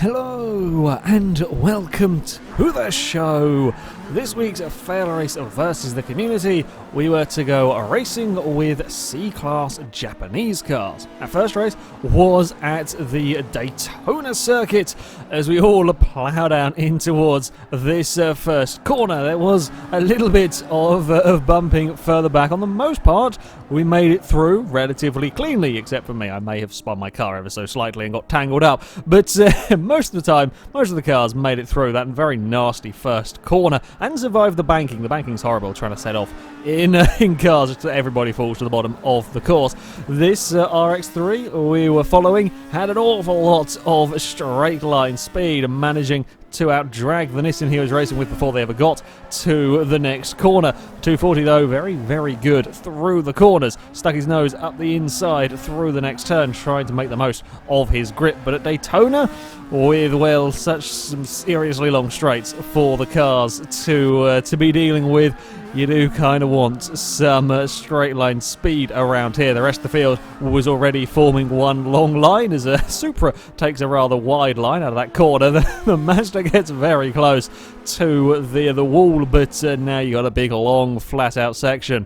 Hello and welcome to the show. This week's FailRace versus the community, we were to go racing with C-Class Japanese cars. Our first race was at the Daytona circuit as we all plough down in towards this first corner. There was a little bit of bumping further back. On the most part, we made it through relatively cleanly, except for me. I may have spun my car ever so slightly and got tangled up, but most of the time, most of the cars made it through that very nasty first corner and survived the banking. The banking's horrible, trying to set off in cars so everybody falls to the bottom of the course. This RX-3 we were following had an awful lot of straight line speed, managing to outdrag the Nissan he was racing with before they ever got to the next corner. 240 though, very, very good through the corners. Stuck his nose up the inside through the next turn, trying to make the most of his grip. But at Daytona, with, well, such some seriously long straights for the cars to be dealing with, you do kind of want some straight line speed around here. The rest of the field was already forming one long line as a Supra takes a rather wide line out of that corner. The Mazda gets very close to the wall, but now you got a big long flat out section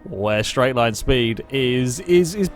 where straight line speed is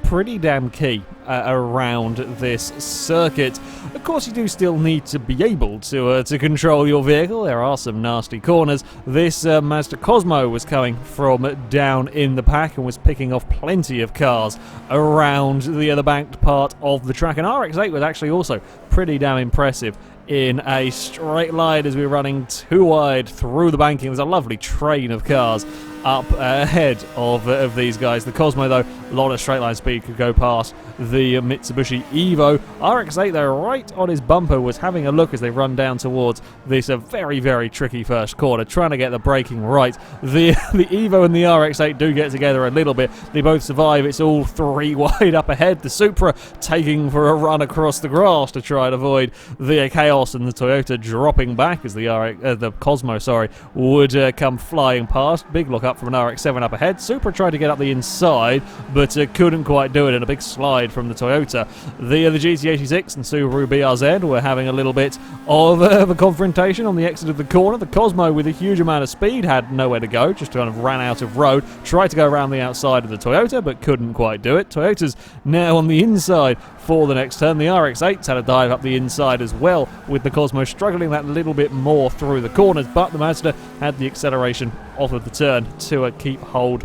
pretty damn key around this circuit. Of course, you do still need to be able to control your vehicle. There are some nasty corners. This Mazda Cosmo was coming from down in the pack and was picking off plenty of cars around the banked part of the track. And RX-8 was actually also pretty damn impressive in a straight line as we were running too wide through the banking. There's a lovely train of cars up ahead of these guys. The Cosmo, though, a lot of straight line speed, could go past the Mitsubishi Evo. RX-8, though, right on his bumper, was having a look as they run down towards this very, very tricky first corner, trying to get the braking right. The Evo and the RX-8 do get together a little bit. They both survive. It's all three wide up ahead. The Supra taking for a run across the grass to try and avoid the chaos, and the Toyota dropping back as the Cosmo, would come flying past. Big look up from an RX-7 up ahead. Supra tried to get up the inside, but couldn't quite do it, and a big slide from the Toyota. The GT86 and Subaru BRZ were having a little bit of a confrontation on the exit of the corner. The Cosmo, with a huge amount of speed, had nowhere to go, just kind of ran out of road, tried to go around the outside of the Toyota, but couldn't quite do it. Toyota's now on the inside for the next turn. The RX-8's had a dive up the inside as well, with the Cosmo struggling that little bit more through the corners, but the Mazda had the acceleration off of the turn to keep hold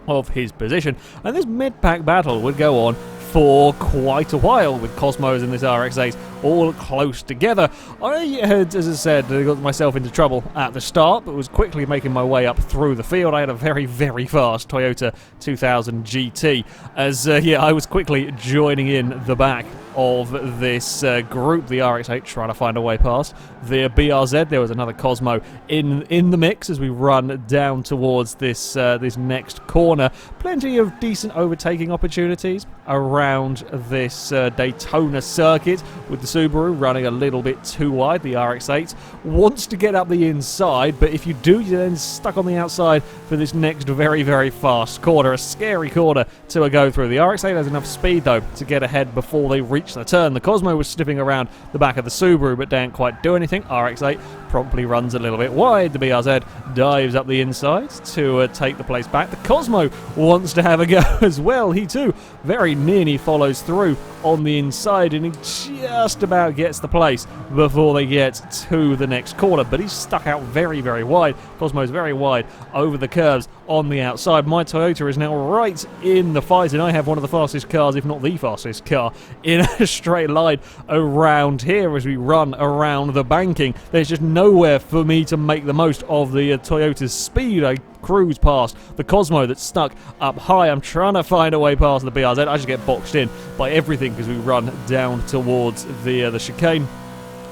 of his position. And this mid-pack battle would go on for quite a while, with Cosmos and this RX-8 all close together. I had, as I said, got myself into trouble at the start, but was quickly making my way up through the field. I had a very, very fast Toyota 2000 GT, as I was quickly joining in the back of this group. The RX-8 trying to find a way past the BRZ. There was another Cosmo in the mix as we run down towards this next corner. Plenty of decent overtaking opportunities around this Daytona circuit, with the Subaru running a little bit too wide. The RX-8 wants to get up the inside, but if you do, you're then stuck on the outside for this next very, very fast corner. A scary corner to go through. The RX-8 has enough speed, though, to get ahead before they reach the turn. The Cosmo was sniffing around the back of the Subaru, but didn't quite do anything. RX-8 promptly runs a little bit wide. The BRZ dives up the inside to take the place back. The Cosmo wants to have a go as well. He too very nearly follows through on the inside, and he just about gets the place before they get to the next corner, but he's stuck out very, very wide. Cosmo's very wide over the curves on the outside. My Toyota is now right in the fight, and I have one of the fastest cars, if not the fastest car, in a straight line around here as we run around the banking. There's just nowhere for me to make the most of the Toyota's speed. I cruise past the Cosmo that's stuck up high. I'm trying to find a way past the BRZ. I just get boxed in by everything because we run down towards the chicane.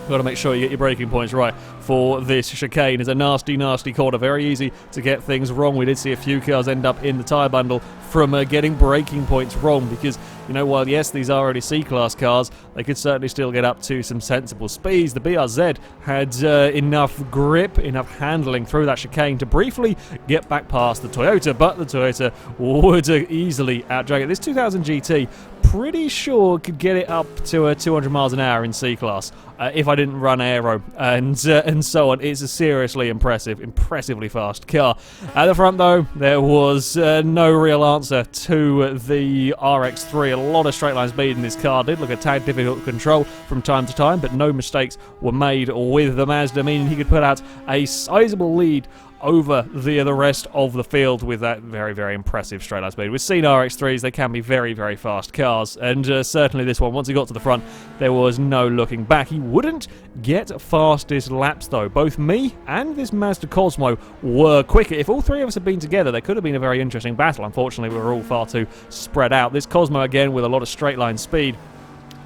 Got to make sure you get your braking points right for this chicane. It's a nasty, nasty corner. Very easy to get things wrong. We did see a few cars end up in the tyre bundle from getting braking points wrong because, you know, while yes, these are already C-Class cars, they could certainly still get up to some sensible speeds. The BRZ had enough grip, enough handling through that chicane to briefly get back past the Toyota, but the Toyota would easily outdrag it. This 2000 GT pretty sure could get it up to 200 miles an hour in C-Class if I didn't run aero and so on. It's a seriously impressively fast car. At the front, though, there was no real answer to the RX-3. A lot of straight line speed in this car. Did look a tad difficult to control from time to time, but no mistakes were made with the Mazda, meaning he could put out a sizable lead over the rest of the field with that very, very impressive straight line speed. We've seen RX-3s, they can be very, very fast cars, and certainly this one, once he got to the front, there was no looking back. He wouldn't get fastest laps, though. Both me and this Mazda Cosmo were quicker. If all three of us had been together, there could have been a very interesting battle. Unfortunately, we were all far too spread out. This Cosmo, again, with a lot of straight line speed,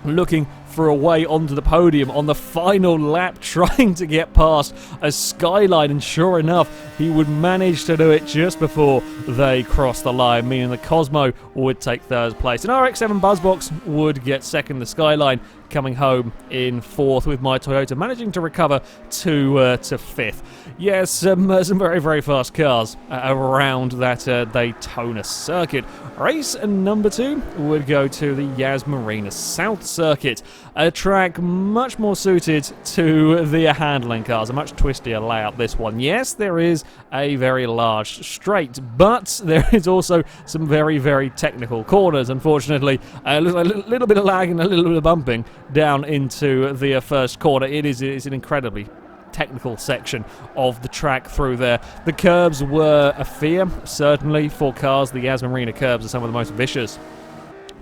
looking for a way onto the podium on the final lap, trying to get past a skyline, and sure enough, he would manage to do it just before they crossed the line, meaning the Cosmo would take third place. An RX-7 Buzzbox would get second, the Skyline coming home in fourth, with my Toyota managing to recover to fifth. Yes, some very, very fast cars around that Daytona circuit. Race number 2 would go to the Yas Marina South Circuit, a track much more suited to the handling cars, a much twistier layout, this one. Yes, there is a very large straight, but there is also some very, very technical corners, unfortunately. A little bit of lag and a little bit of bumping down into the first corner. It's an incredibly technical section of the track through there. The curbs were a fear, certainly, for cars. The Yas Marina curbs are some of the most vicious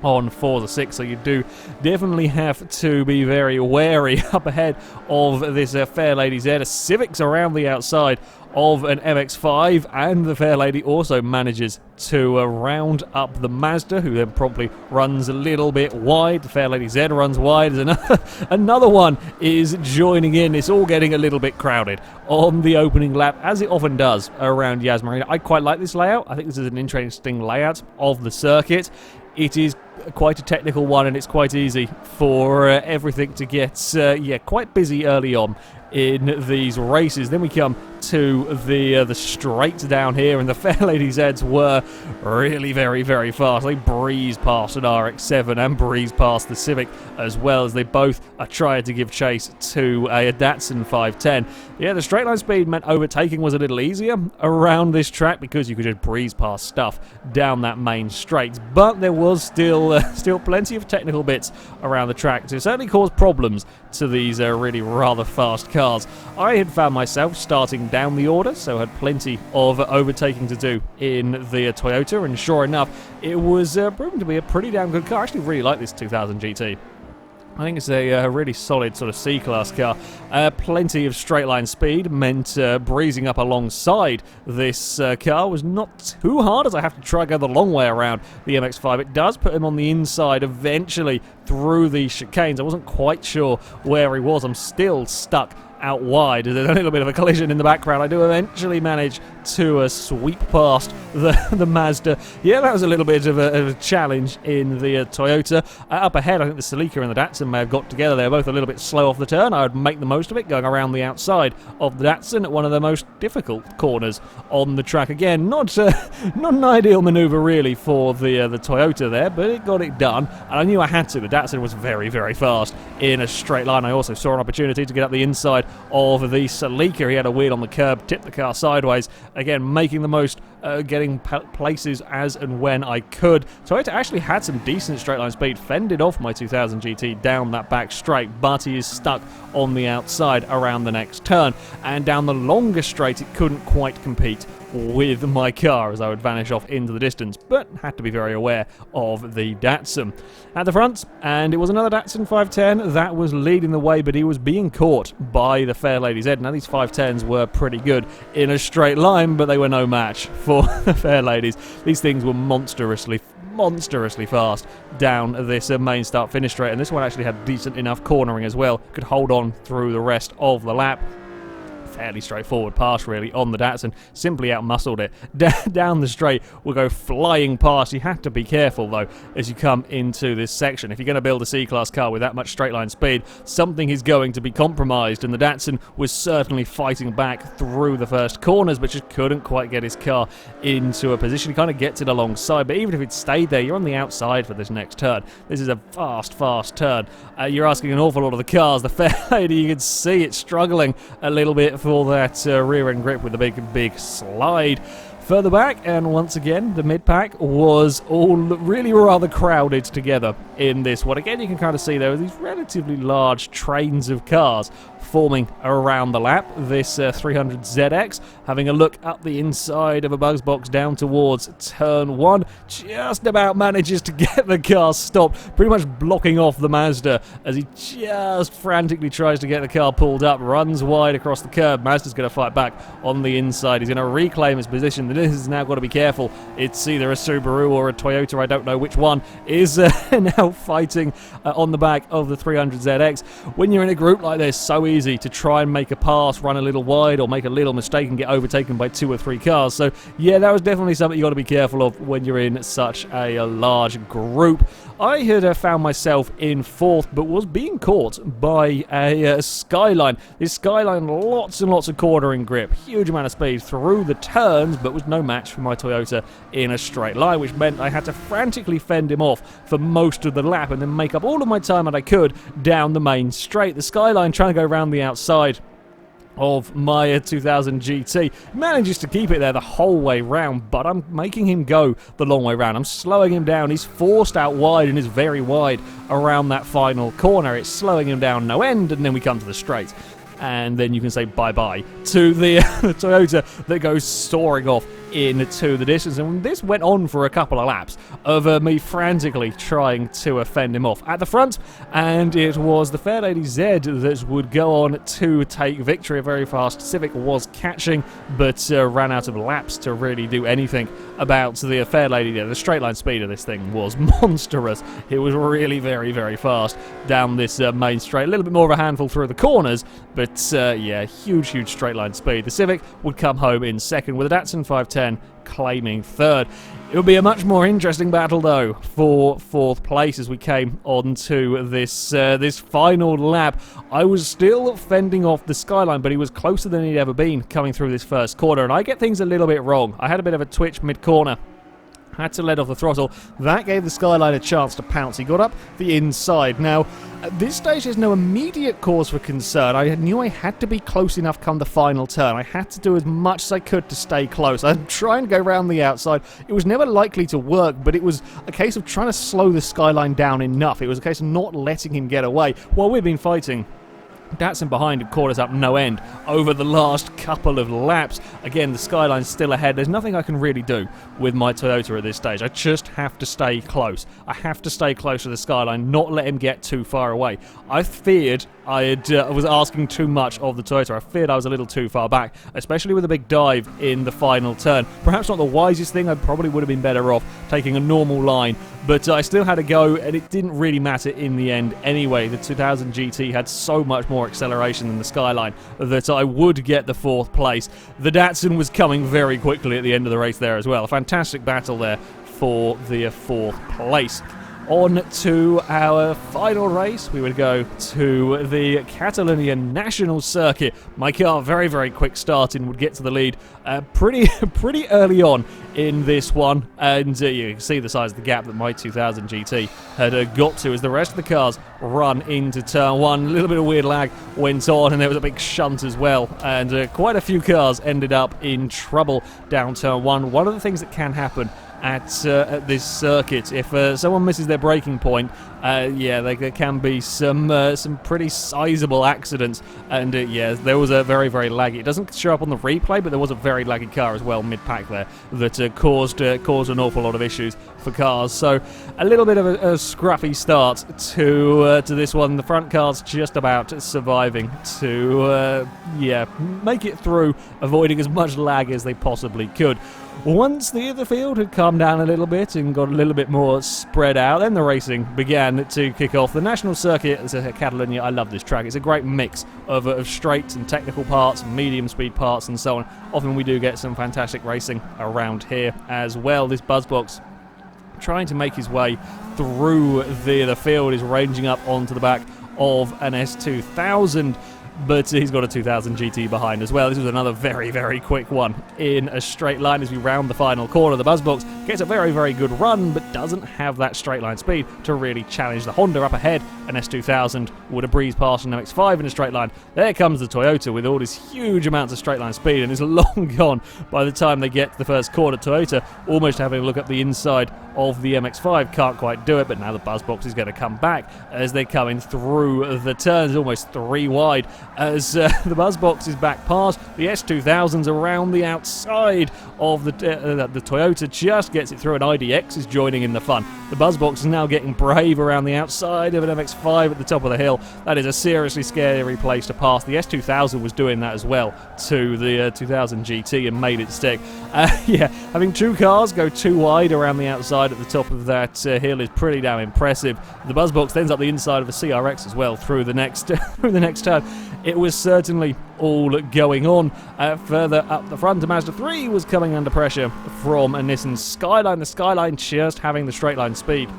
on Forza 6, so you do definitely have to be very wary up ahead of this Fairlady Z. A Civic's around the outside of an MX-5, and the Fairlady also manages to round up the Mazda, who then promptly runs a little bit wide. The Fairlady Z runs wide as another one is joining in. It's all getting a little bit crowded on the opening lap, as it often does around Yas Marina. I quite like this layout. I think this is an interesting layout of the circuit. It is quite a technical one, and it's quite easy for everything to get quite busy early on in these races. Then we come to the straights down here, and the Fairlady Zs were really very, very fast. They breezed past an RX-7 and breezed past the Civic, as well as they both are trying to give chase to a Datsun 510. Yeah, the straight line speed meant overtaking was a little easier around this track because you could just breeze past stuff down that main straight, but there was still plenty of technical bits around the track to certainly cause problems to these really rather fast cars. I had found myself starting down the order, so had plenty of overtaking to do in the Toyota, and sure enough, it was proven to be a pretty damn good car. I actually really like this 2000 GT. I think it's a really solid sort of C-Class car. Plenty of straight line speed meant breezing up alongside this car was not too hard, as I have to try to go the long way around the MX-5. It does put him on the inside eventually through the chicanes. I wasn't quite sure where he was. I'm still stuck out wide. There's a little bit of a collision in the background. I do eventually manage to sweep past the Mazda. Yeah, that was a little bit of a challenge in the Toyota. Up ahead, I think the Celica and the Datsun may have got together. They were both a little bit slow off the turn. I would make the most of it, going around the outside of the Datsun at one of the most difficult corners on the track. Again, not an ideal manoeuvre really for the Toyota there, but it got it done, and I knew I had to. The Datsun was very, very fast in a straight line. I also saw an opportunity to get up the inside of the Celica. He had a wheel on the curb, tipped the car sideways, again making the most, getting places as and when I could. Toyota actually had some decent straight line speed, fended off my 2000 GT down that back straight, but he is stuck on the outside around the next turn, and down the longer straight it couldn't quite compete with my car as I would vanish off into the distance, but had to be very aware of the Datsun at the front. And it was another Datsun 510 that was leading the way, but he was being caught by the Fairlady Z. Now these 510s were pretty good in a straight line, but they were no match for the Fairladies. These things were monstrously fast down this main start finish straight, and this one actually had decent enough cornering as well, could hold on through the rest of the lap. fairly straightforward pass really on the Datsun, simply outmuscled it. Down the straight, will go flying past. You have to be careful though as you come into this section. If you're going to build a C-Class car with that much straight line speed, something is going to be compromised, and the Datsun was certainly fighting back through the first corners, but just couldn't quite get his car into a position. He kind of gets it alongside, but even if it stayed there, you're on the outside for this next turn. This is a fast turn. You're asking an awful lot of the cars. The Fairlady, you can see it struggling a little bit for that rear end grip with the big slide. Further back, and once again, the mid-pack was all really rather crowded together in this one. Again, you can kind of see there are these relatively large trains of cars forming around the lap. This 300ZX having a look up the inside of a buzz box down towards turn 1. Just about manages to get the car stopped, pretty much blocking off the Mazda as he just frantically tries to get the car pulled up, runs wide across the curb. Mazda's going to fight back on the inside. He's going to reclaim his position. This has now got to be careful. It's either a Subaru or a Toyota, I don't know which one, is now fighting on the back of the 300ZX. When you're in a group like this, so easy to try and make a pass, run a little wide, or make a little mistake and get overtaken by 2 or 3 cars. So yeah, that was definitely something you got to be careful of when you're in such a large group. I had found myself in 4th, but was being caught by a Skyline. This Skyline, lots and lots of cornering grip, huge amount of speed through the turns, but was no match for my Toyota in a straight line, which meant I had to frantically fend him off for most of the lap and then make up all of my time that I could down the main straight. The Skyline trying to go around the outside of my 2000 GT manages to keep it there the whole way round, but I'm making him go the long way round. I'm slowing him down. He's forced out wide and is very wide around that final corner. It's slowing him down no end, and then we come to the straight. And then you can say bye-bye to the Toyota that goes soaring off into the distance. And this went on for a couple of laps of me frantically trying to fend him off at the front. And it was the Fairlady Z that would go on to take victory. A very fast Civic was catching, but ran out of laps to really do anything about the Fairlady. The straight line speed of this thing was monstrous. It was really very fast down this main straight. A little bit more of a handful through the corners, but yeah, huge straight line speed. The Civic would come home in 2nd with a Datsun 510 claiming 3rd. It would be a much more interesting battle though for 4th place as we came on to this final lap. I was still fending off the Skyline, but he was closer than he'd ever been coming through this first corner, and I get things a little bit wrong. I had a bit of a twitch mid-corner. Had to let off the throttle. That gave the Skyline a chance to pounce. He got up the inside. Now, at this stage, there's no immediate cause for concern. I knew I had to be close enough come the final turn. I had to do as much as I could to stay close. I'm trying to go around the outside. It was never likely to work, but it was a case of trying to slow the Skyline down enough. It was a case of not letting him get away while we've been fighting. Datsun behind had caught us up no end over the last couple of laps. Again, the Skyline's still ahead. There's nothing I can really do with my Toyota at this stage. I just have to stay close. I have to stay close to the Skyline, not let him get too far away. I feared I was asking too much of the Toyota. I feared I was a little too far back, especially with a big dive in the final turn. Perhaps not the wisest thing. I probably would have been better off taking a normal line, but I still had to go, and it didn't really matter in the end anyway. The 2000 GT had so much more acceleration than the Skyline that I would get the 4th place. The Datsun was coming very quickly at the end of the race there as well. A fantastic battle there for the 4th place. On to our final race, we would go to the Catalonia National Circuit. My car, very quick starting, would get to the lead pretty early on in this one, and you can see the size of the gap that my 2000 GT had got to as the rest of the cars run into turn 1. A little bit of weird lag went on, and there was a big shunt as well, and quite a few cars ended up in trouble down turn 1. One of the things that can happen at this circuit, if someone misses their braking point, yeah, there can be some pretty sizable accidents, and yeah, there was a very laggy. It doesn't show up on the replay, but there was a very laggy car as well mid-pack there that caused an awful lot of issues for cars. So a little bit of a scruffy start to this one. The front cars just about surviving to yeah, make it through, avoiding as much lag as they possibly could. Once the field had come calmed down a little bit and got a little bit more spread out, then the racing began to kick off. The national circuit is Catalonia. I love this track. It's a great mix of straight and technical parts, medium speed parts, and so on. Often we do get some fantastic racing around here as well. This Buzzbox trying to make his way through the field is ranging up onto the back of an S2000, but he's got a 2000 GT behind as well. This was another very, very quick one in a straight line as we round the final corner. The Buzzbox gets a very, very good run, but doesn't have that straight line speed to really challenge the Honda up ahead. An S2000 would have breezed past an MX-5 in a straight line. There comes the Toyota with all this huge amounts of straight line speed, and it's long gone by the time they get to the first corner. Toyota almost having a look at the inside of the MX-5, can't quite do it, but now the Buzzbox is going to come back as they're coming through the turns, almost 3 wide as the Buzzbox is back past. The S2000's around the outside of the Toyota, just gets it through, and IDX is joining in the fun. The Buzzbox is now getting brave around the outside of an MX-5 at the top of the hill. That is a seriously scary place to pass. The S2000 was doing that as well to the 2000 GT and made it stick. Yeah, having 2 cars go 2 wide around the outside at the top of that hill is pretty damn impressive. The Buzzbox ends up the inside of a CRX as well through the next turn. It was certainly all going on. Further up the front, a Mazda 3 was coming under pressure from a Nissan Skyline. The Skyline just having the straight line speed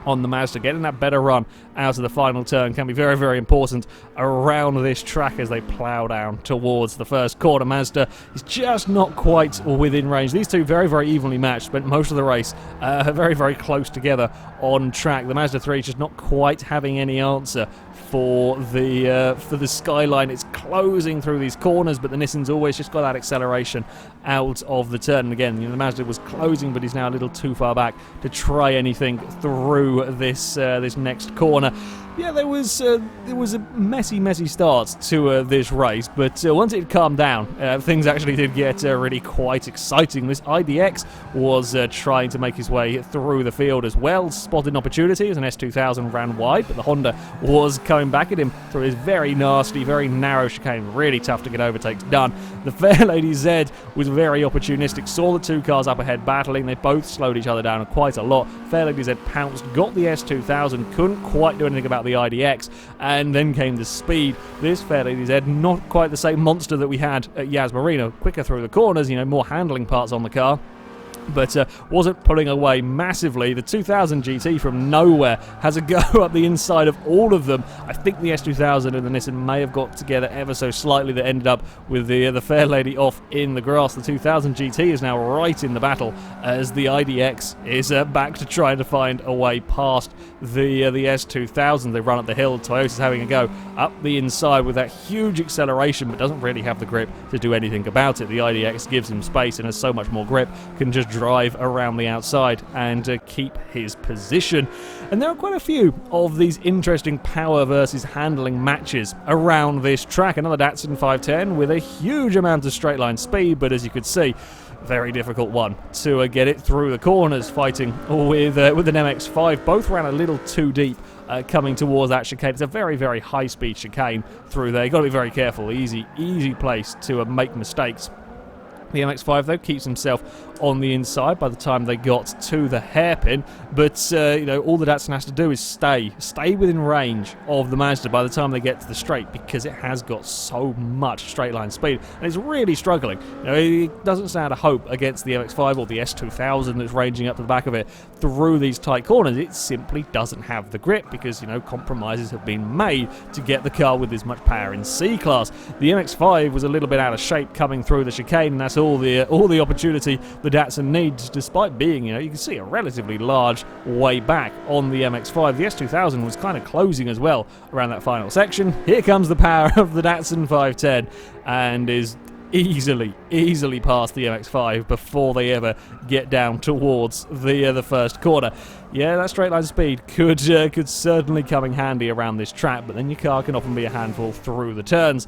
on the Mazda. Getting that better run out of the final turn can be very, very important around this track as they plough down towards the first corner. Mazda is just not quite within range. These two very, very evenly matched, spent most of the race very, very close together on track. The Mazda 3 just not quite having any answer for the Skyline. It's closing through these corners, but the Nissan's always just got that acceleration out of the turn. And again, the Mazda was closing, but he's now a little too far back to try anything through this next corner. Yeah, there was a messy start to this race, but once it calmed down, things actually did get really quite exciting. This IDX was trying to make his way through the field as well, spotted an opportunity as an S2000 ran wide, but the Honda was coming back at him through his very nasty, very narrow chicane. Really tough to get overtakes done. The Fairlady Z was very opportunistic, saw the 2 cars up ahead battling. They both slowed each other down quite a lot. Fairlady Z pounced, got the S2000, couldn't quite do anything about the IDX, and then came the speed. This Fairlady Z, not quite the same monster that we had at Yas Marina, quicker through the corners, more handling parts on the car, but wasn't pulling away massively. The 2000 GT from nowhere has a go up the inside of all of them. I think the S2000 and the Nissan may have got together ever so slightly, that ended up with the Fairlady off in the grass. The 2000 GT is now right in the battle as the IDX is back to try to find a way past the S2000. They run up the hill. Toyota's having a go up the inside with that huge acceleration, but doesn't really have the grip to do anything about it. The IDX gives him space and has so much more grip, can just drive around the outside and keep his position. And there are quite a few of these interesting power versus handling matches around this track. Another Datsun 510 with a huge amount of straight line speed, but as you could see, very difficult one to get it through the corners, fighting with an MX-5. Both ran a little too deep coming towards that chicane. It's a very, very high-speed chicane through there. You've got to be very careful. Easy place to make mistakes. The MX-5, though, keeps himself on the inside by the time they got to the hairpin, but all the Datsun has to do is stay within range of the Mazda by the time they get to the straight, because it has got so much straight line speed, and it's really struggling. It doesn't stand a hope against the MX-5 or the S2000 that's ranging up to the back of it through these tight corners. It simply doesn't have the grip because compromises have been made to get the car with as much power in C-Class. The MX-5 was a little bit out of shape coming through the chicane, and that's all the opportunity the Datsun needs, despite being, you can see a relatively large way back on the MX-5. The S2000 was kind of closing as well around that final section. Here comes the power of the Datsun 510 and is easily past the MX-5 before they ever get down towards the first corner. Yeah, that straight line speed could certainly come in handy around this track, but then your car can often be a handful through the turns.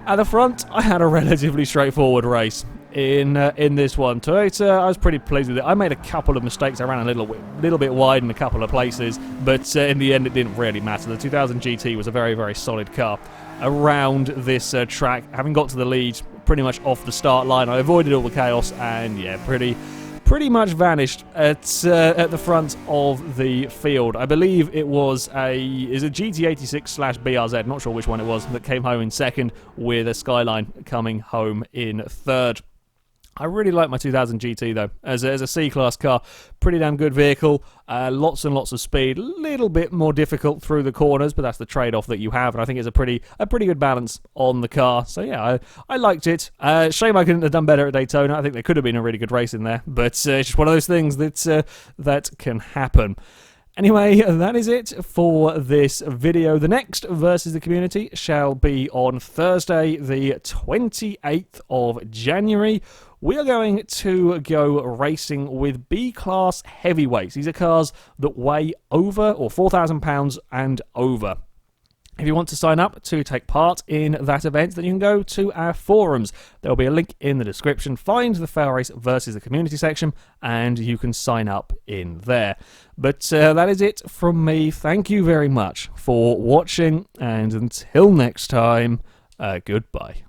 At the front, I had a relatively straightforward race in this one. Toyota, I was pretty pleased with it. I made a couple of mistakes. I ran a little bit wide in a couple of places, but in the end it didn't really matter. The 2000 GT was a very, very solid car around this track. Having got to the lead pretty much off the start line, I avoided all the chaos, and yeah, pretty pretty much vanished at the front of the field. I believe it was a GT86/BRZ, not sure which one it was, that came home in second, with a Skyline coming home in third. I really like my 2000 GT though, as a C-Class car. Pretty damn good vehicle, lots and lots of speed, a little bit more difficult through the corners, but that's the trade-off that you have, and I think it's a pretty good balance on the car. So yeah, I liked it. Shame I couldn't have done better at Daytona. I think there could have been a really good race in there, but it's just one of those things that can happen. Anyway, that is it for this video. The next Versus the Community shall be on Thursday, the 28th of January. We are going to go racing with B-Class heavyweights. These are cars that weigh over, or 4,000 pounds and over. If you want to sign up to take part in that event, then you can go to our forums. There will be a link in the description. Find the FailRace Versus the Community section, and you can sign up in there. But that is it from me. Thank you very much for watching, and until next time, goodbye.